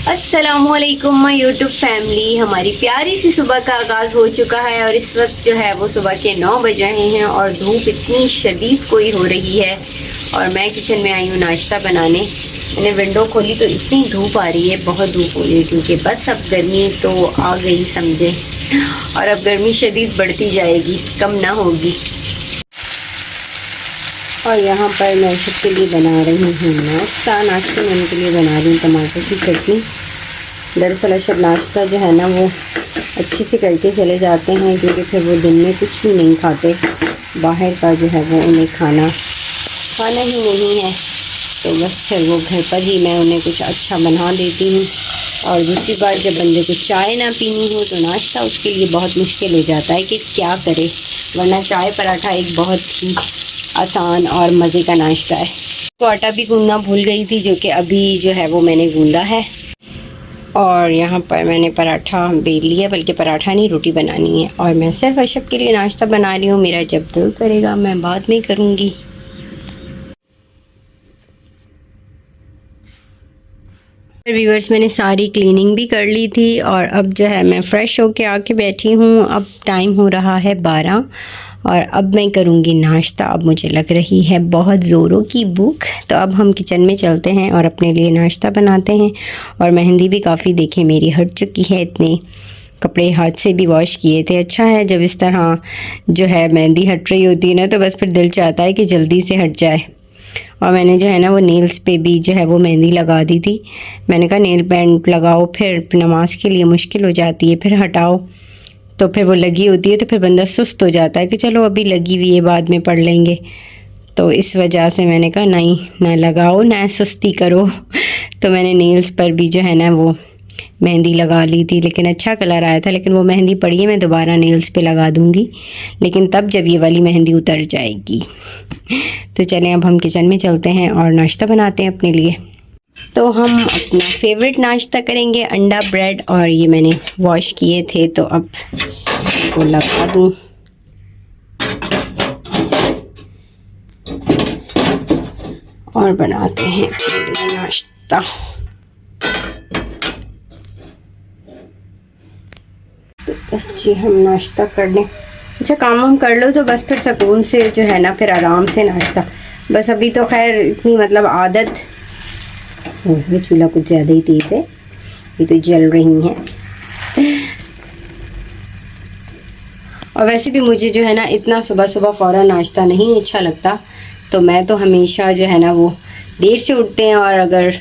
अस्सलामुअलैकुम my YouTube family. हमारी प्यारी सी सुबह का आगाज़ हो चुका है और इस वक्त जो है वो सुबह के 9 बज रहे हैं और धूप इतनी शदीद कोई हो रही है और मैं किचन में आई हूँ नाश्ता बनाने। मैंने विंडो खोली तो इतनी धूप आ रही है, बहुत धूप हो रही है क्योंकि बस अब गर्मी तो आ गई समझे, और अब गर्मी शदीद बढ़ती जाएगी, कम ना होगी। और यहाँ पर मैं सबके लिए बना रही हूँ नाश्ते में उनके लिए बना रही हूँ टमाटर की चटनी। दरअसल सब नाश्ता जो है ना वो अच्छे से करके चले जाते हैं क्योंकि फिर वो दिन में कुछ भी नहीं खाते, बाहर का जो है वो उन्हें खाना ही नहीं है, तो बस फिर वो घर पर ही मैं उन्हें कुछ अच्छा बना देती हूँ। और दूसरी बात, जब बंदे को चाय ना पीनी हो तो नाश्ता उसके लिए बहुत मुश्किल हो जाता है कि क्या करे, वरना चाय पराठा एक बहुत ही आसान और मज़े का नाश्ता है। तो आटा भी गूंदना भूल गई थी, जो कि अभी जो है वो मैंने गूंदा है। और यहाँ पर मैंने पराठा बेल लिया, बल्कि पराठा नहीं रोटी बनानी है, और मैं सिर्फ अशब के लिए नाश्ता बना रही हूँ। मेरा जब दिल करेगा मैं बाद में करूँगी। व्यूअर्स, मैंने सारी क्लीनिंग भी कर ली थी और अब जो है मैं फ़्रेश होके आके बैठी हूँ। अब टाइम हो रहा है 12 और अब मैं करूँगी नाश्ता। अब मुझे लग रही है बहुत ज़ोरों की भूख, तो अब हम किचन में चलते हैं और अपने लिए नाश्ता बनाते हैं। और मेहंदी भी काफ़ी देखें मेरी हट चुकी है, इतने कपड़े हाथ से भी वॉश किए थे। अच्छा है जब इस तरह जो है मेहंदी हट रही होती है ना, तो बस फिर दिल चाहता है कि जल्दी से हट जाए। और मैंने जो है ना वो नेल्स पे भी जो है वो मेहंदी लगा दी थी। मैंने कहा नेल पेंट लगाओ, फिर नमाज के लिए मुश्किल हो जाती है, फिर हटाओ तो फिर वो लगी होती है तो फिर बंदा सुस्त हो जाता है कि चलो अभी लगी हुई है बाद में पढ़ लेंगे। तो इस वजह से मैंने कहा नहीं, ना लगाओ ना सुस्ती करो। तो मैंने नेल्स पर भी जो है ना वो मेहंदी लगा ली थी, लेकिन अच्छा कलर आया था। लेकिन वो मेहंदी पड़ी है, मैं दोबारा नेल्स पे लगा दूँगी, लेकिन तब जब ये वाली मेहंदी उतर जाएगी। तो चलें अब हम किचन में चलते हैं और नाश्ता बनाते हैं अपने लिए। तो हम अपना फेवरेट नाश्ता करेंगे, अंडा ब्रेड, और ये मैंने वॉश किए थे तो अब इसको लगा दूँ। और बनाते हैं नाश्ता। तो बस जी हम नाश्ता कर लें। अच्छा, काम हम कर लो तो बस फिर सुकून से जो है ना फिर आराम से नाश्ता। बस अभी तो खैर इतनी मतलब आदत, चूल्हा कुछ ज़्यादा ही तेज़ है, ये तो जल रही हैं। और वैसे भी मुझे जो है ना इतना सुबह सुबह फ़ौरन नाश्ता नहीं अच्छा लगता, तो मैं तो हमेशा जो है ना वो देर से उठते हैं, और अगर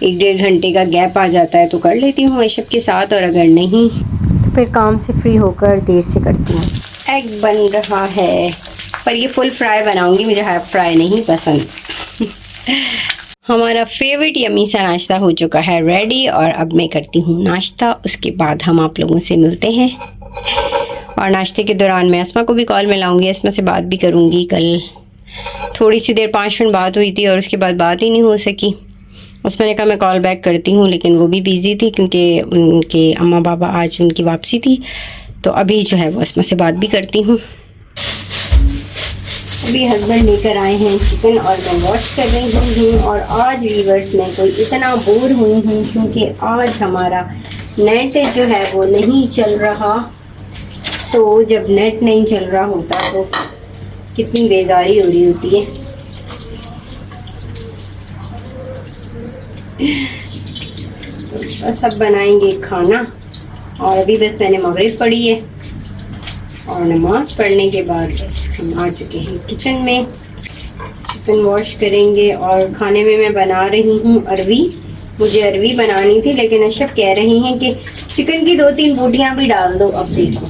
1-1.5 घंटे का गैप आ जाता है तो कर लेती हूँ अशब के साथ, और अगर नहीं तो फिर काम से फ्री होकर देर से करती हूँ। एग बन रहा है, पर ये फुल फ्राई बनाऊँगी, मुझे हाफ फ्राई नहीं पसंद। हमारा फेवरेट यम्मी सा नाश्ता हो चुका है रेडी, और अब मैं करती हूँ नाश्ता, उसके बाद हम आप लोगों से मिलते हैं। और नाश्ते के दौरान मैं अस्मा को भी कॉल में लाऊंगी, अस्मा से बात भी करूँगी। कल थोड़ी सी देर 5 मिनट बात हुई थी और उसके बाद बात ही नहीं हो सकी। उसमें ने कहा मैं कॉल बैक करती हूँ, लेकिन वो भी बिज़ी थी क्योंकि उनके अम्मा बाबा आज उनकी वापसी थी। तो अभी जो है वो अस्मा से बात भी करती हूँ। अभी हस्बैंड लेकर आए हैं चिकन और मैं वॉश कर रही हूँ। और आज व्यूअर्स मैं कोई इतना बोर हुई हूँ क्योंकि आज हमारा नेट जो है वो नहीं चल रहा। तो जब नेट नहीं चल रहा होता तो कितनी बेजारी हो रही होती है। तो बस अब बनाएंगे खाना, और अभी बस मैंने मगरिब पढ़ी है और नमाज पढ़ने के बाद बस हम आ चुके हैं किचन में। चिकन वॉश करेंगे और खाने में मैं बना रही हूँ अरवी। मुझे अरवी बनानी थी, लेकिन अशब कह रही हैं कि चिकन की 2-3 बोटियाँ भी डाल दो। अब देखो,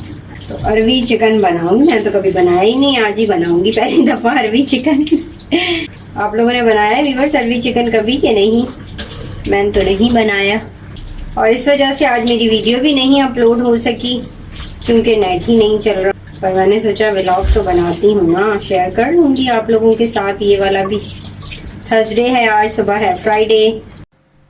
तो अरवी चिकन बनाऊँगी। मैं तो कभी बनाया ही नहीं, आज ही बनाऊँगी पहली दफ़ा अरवी चिकन। आप लोगों ने बनाया है व्यूअर्स अरवी चिकन कभी कि नहीं? मैंने तो नहीं बनाया, और इस वजह से आज मेरी वीडियो भी नहीं अपलोड हो सकी क्योंकि नेट ही नहीं चल रहा। पर मैंने सोचा व्लॉग तो बनाती हूँ ना, शेयर कर लूँगी आप लोगों के साथ। ये वाला भी थर्सडे है, आज सुबह है फ्राइडे।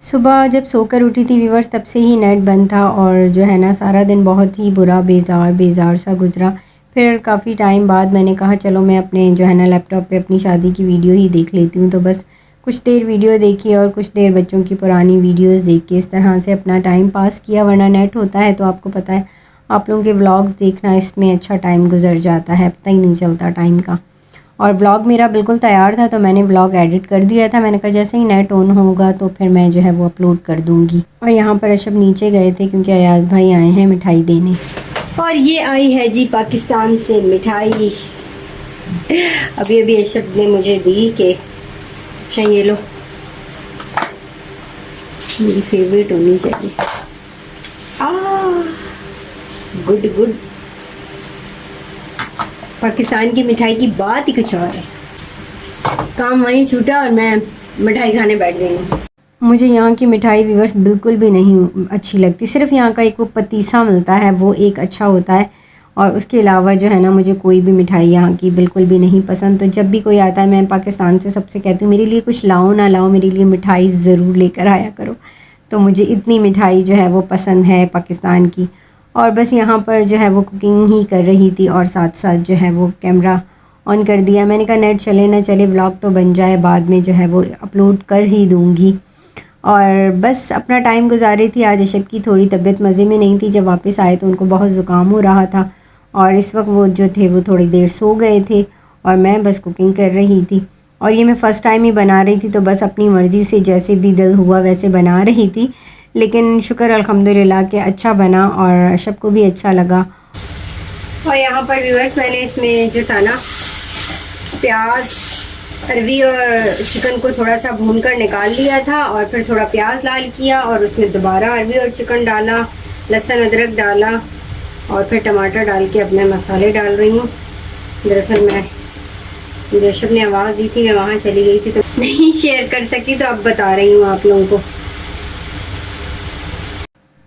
सुबह जब सोकर उठी थी व्यूअर्स तब से ही नेट बंद था, और जो है ना सारा दिन बहुत ही बुरा बेजार सा गुजरा। फिर काफ़ी टाइम बाद मैंने कहा चलो मैं अपने जो है ना लैपटॉप पे अपनी शादी की वीडियो ही देख लेती हूँ। तो बस कुछ देर वीडियो देखी और कुछ देर बच्चों की पुरानी वीडियोस देख के इस तरह से अपना टाइम पास किया, वरना नेट होता है तो आपको पता है आप लोगों के व्लॉग देखना, इसमें अच्छा टाइम गुजर जाता है, पता ही नहीं चलता टाइम का। और व्लॉग मेरा बिल्कुल तैयार था तो मैंने व्लॉग एडिट कर दिया था। मैंने कहा जैसे ही नेट ऑन होगा तो फिर मैं जो है वो अपलोड कर दूँगी। और यहाँ पर अशब नीचे गए थे क्योंकि अयाज भाई आए हैं मिठाई देने। और ये आई है जी पाकिस्तान से मिठाई। अभी अभी अशब ने मुझे दी कि अच्छा ये लो, मेरी फेवरेट होनी चाहिए। Good good. पाकिस्तान की मिठाई की बात ही कुछ और है। काम वहीं छूटा और मैं मिठाई खाने बैठ गई हूँ। मुझे यहाँ की मिठाई व्यूअर्स बिल्कुल भी नहीं अच्छी लगती। सिर्फ यहाँ का एक वो पतीसा मिलता है, वो एक अच्छा होता है, और उसके अलावा जो है ना मुझे कोई भी मिठाई यहाँ की बिल्कुल भी नहीं पसंद। तो जब भी कोई आता है मैं पाकिस्तान से सबसे कहती हूँ मेरे लिए कुछ लाओ ना लाओ, मेरे लिए मिठाई ज़रूर लेकर आया करो। तो मुझे इतनी मिठाई जो है वो पसंद है पाकिस्तान की। और बस यहाँ पर जो है वो कुकिंग ही कर रही थी और साथ साथ जो है वो कैमरा ऑन कर दिया। मैंने कहा नेट चले ना चले व्लॉग तो बन जाए, बाद में जो है वो अपलोड कर ही दूँगी। और बस अपना टाइम गुजार रही थी। आज अशब की थोड़ी तबीयत मज़े में नहीं थी, जब वापस आए तो उनको बहुत ज़ुकाम हो रहा था और इस वक्त वो जो थे वो थोड़ी देर सो गए थे और मैं बस कुकिंग कर रही थी। और ये मैं फ़र्स्ट टाइम ही बना रही थी तो बस अपनी मर्ज़ी से जैसे भी दिल हुआ वैसे बना रही थी, लेकिन शुक्र अल्हम्दुलिल्लाह कि अच्छा बना और अशब को भी अच्छा लगा। और यहाँ पर व्यूअर्स मैंने इसमें जो था ना प्याज, अरवी और चिकन को थोड़ा सा भून कर निकाल लिया था और फिर थोड़ा प्याज लाल किया और उसमें दोबारा अरवी और चिकन डाला, लहसुन अदरक डाला और फिर टमाटर डाल के अपने मसाले डाल रही हूँ। दरअसल मैं जशब ने आवाज़ दी थी, मैं वहाँ चली गई थी तो नहीं शेयर कर सकी, तो अब बता रही हूँ आप लोगों को।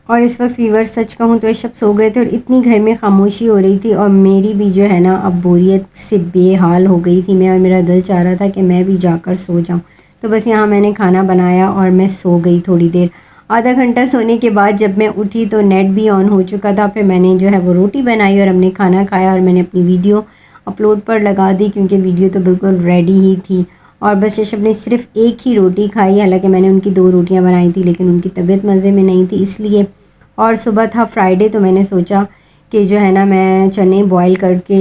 और इस वक्त व्यूअर्स सच कहूँ तो सब सो गए थे और इतनी घर में खामोशी हो रही थी और मेरी भी जो है ना अब बोरियत से बेहाल हो गई थी मैं, और मेरा दिल चाह रहा था कि मैं भी जाकर सो जाऊँ। तो बस यहाँ मैंने खाना बनाया और मैं सो गई थोड़ी देर। आधा घंटा सोने के बाद जब मैं उठी तो नेट भी ऑन हो चुका था। फिर मैंने जो है वो रोटी बनाई और हमने खाना खाया और मैंने अपनी वीडियो अपलोड पर लगा दी क्योंकि वीडियो तो बिल्कुल रेडी ही थी। और बस ऋषभ ने सिर्फ एक ही रोटी खाई, हालांकि मैंने उनकी 2 रोटियां बनाई थी लेकिन उनकी तबीयत मज़े में नहीं थी इसलिए। और सुबह था फ्राइडे तो मैंने सोचा कि जो है ना मैं चने बॉईल करके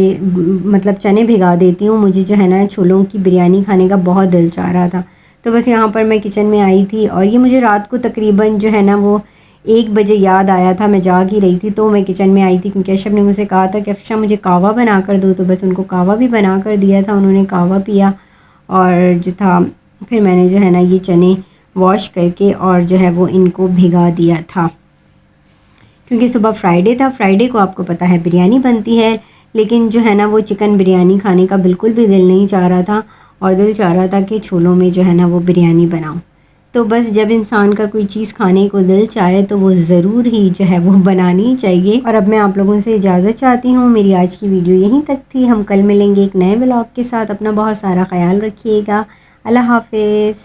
मतलब चने भिगा देती हूँ। मुझे जो है ना छोलों की बिरयानी खाने का बहुत दिल चाह रहा था। तो बस यहाँ पर मैं किचन में आई थी और ये मुझे रात को तकरीबन जो है ना वो 1 बजे याद आया था। मैं जाग ही रही थी तो मैं किचन में आई थी क्योंकि अशब ने मुझसे कहा था कि अफशा मुझे कहवा बना कर दो, तो बस उनको कहवा भी बना कर दिया था। उन्होंने कहवा पिया और जो था फिर मैंने जो है ना ये चने वॉश करके और जो है वो इनको भिगा दिया था क्योंकि सुबह फ्राइडे था। फ्राइडे को आपको पता है बिरयानी बनती है, लेकिन जो है ना वो चिकन बिरयानी खाने का बिल्कुल भी दिल नहीं चाह रहा था और दिल चाह रहा था कि छोलों में जो है ना वो बिरयानी बनाऊं। तो बस जब इंसान का कोई चीज़ खाने को दिल चाहे तो वो ज़रूर ही जो है वो बनानी चाहिए। और अब मैं आप लोगों से इजाज़त चाहती हूँ। मेरी आज की वीडियो यहीं तक थी। हम कल मिलेंगे एक नए व्लॉग के साथ। अपना बहुत सारा ख्याल रखिएगा। अल्लाह हाफिज़।